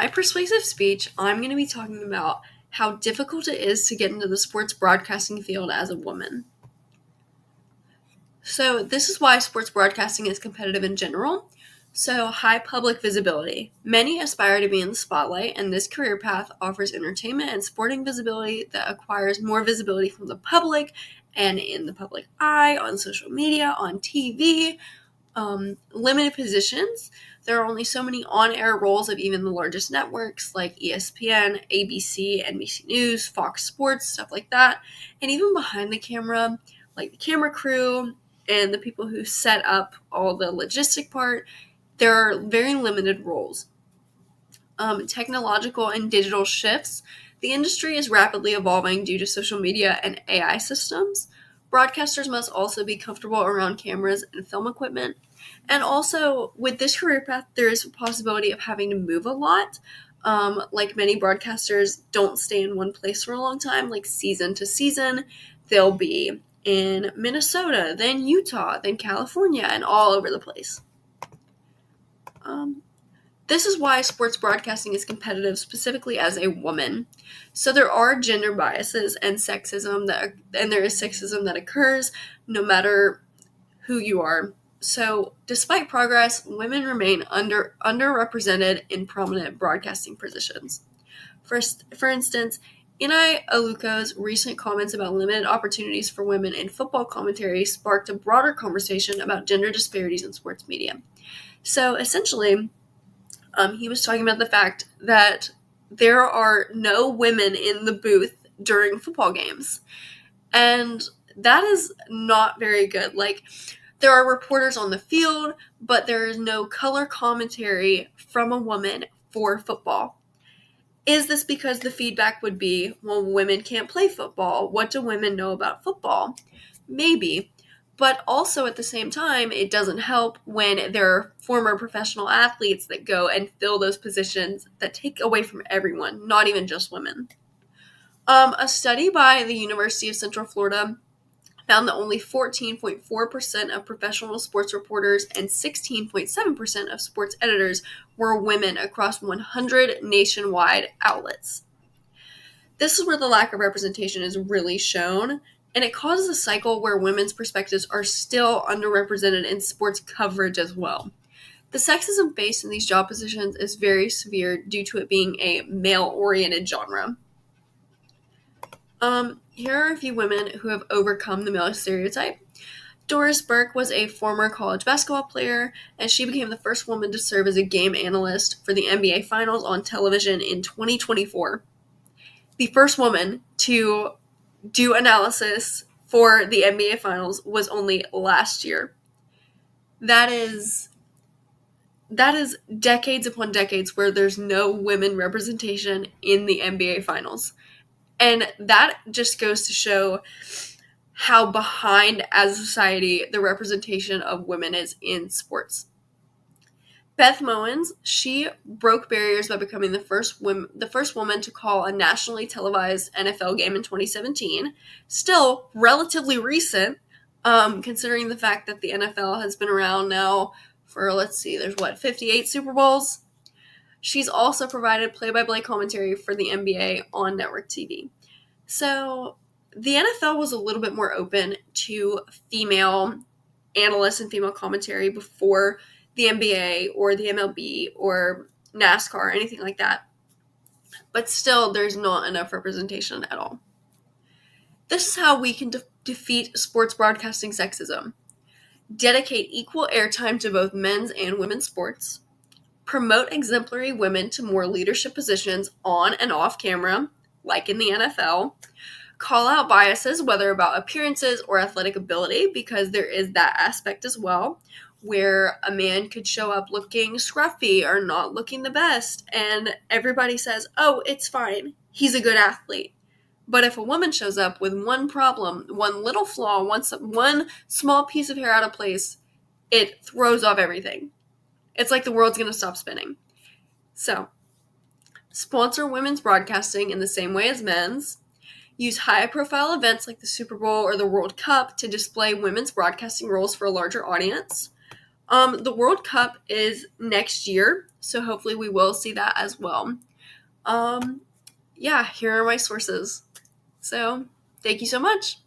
my persuasive speech, I'm going to be talking about how difficult it is to get into the sports broadcasting field as a woman. So this is why sports broadcasting is competitive in general. So high public visibility. Many aspire to be in the spotlight, and this career path offers entertainment and sporting visibility that acquires more visibility from the public and in the public eye, on social media, on TV. Limited positions. There are only so many on-air roles of even the largest networks like ESPN, ABC, NBC News, Fox Sports, stuff like that. And even behind the camera, like the camera crew and the people who set up all the logistic part, there are very limited roles. Technological and digital shifts. The industry is rapidly evolving due to social media and AI systems. Broadcasters must also be comfortable around cameras and film equipment. And also, with this career path, there is a possibility of having to move a lot. Like many broadcasters don't stay in one place for a long time, like season to season. They'll be in Minnesota, then Utah, then California, and all over the place. This is why sports broadcasting is competitive, specifically as a woman. So there are gender biases and sexism and there is sexism that occurs no matter who you are. So despite progress, women remain underrepresented in prominent broadcasting positions. For instance, Ina Aluko's recent comments about limited opportunities for women in football commentary sparked a broader conversation about gender disparities in sports media. So essentially, he was talking about the fact that there are no women in the booth during football games. And that is not very good. Like, there are reporters on the field, but there is no color commentary from a woman for football. Is this because the feedback would be, well, women can't play football? What do women know about football? Maybe. But also at the same time, it doesn't help when there are former professional athletes that go and fill those positions that take away from everyone, not even just women. A study by the University of Central Florida found that only 14.4% of professional sports reporters and 16.7% of sports editors were women across 100 nationwide outlets. This is where the lack of representation is really shown, and it causes a cycle where women's perspectives are still underrepresented in sports coverage as well. The sexism faced in these job positions is very severe due to it being a male-oriented genre. Here are a few women who have overcome the male stereotype. Doris Burke was a former college basketball player, and she became the first woman to serve as a game analyst for the NBA Finals on television in 2024. The first woman to do analysis for the NBA Finals was only last year. That is decades upon decades where there's no women representation in the NBA Finals. And that just goes to show how behind as a society the representation of women is in sports. Beth Mowins, she broke barriers by becoming the first woman to call a nationally televised NFL game in 2017. Still relatively recent, considering the fact that the NFL has been around now for, there's 58 Super Bowls. She's also provided play-by-play commentary for the NBA on network TV. So the NFL was a little bit more open to female analysts and female commentary before the NBA or the MLB or NASCAR or anything like that. But still, there's not enough representation at all. This is how we can defeat sports broadcasting sexism. Dedicate equal airtime to both men's and women's sports. Promote exemplary women to more leadership positions on and off camera, like in the NFL. Call out biases, whether about appearances or athletic ability, because there is that aspect as well, where a man could show up looking scruffy or not looking the best, and everybody says, oh, it's fine, he's a good athlete. But if a woman shows up with one problem, one little flaw, one small piece of hair out of place, it throws off everything. It's like the world's going to stop spinning. So, sponsor women's broadcasting in the same way as men's. Use high-profile events like the Super Bowl or the World Cup to display women's broadcasting roles for a larger audience. The World Cup is next year, So hopefully we will see that as well. Yeah, here are my sources. So thank you so much.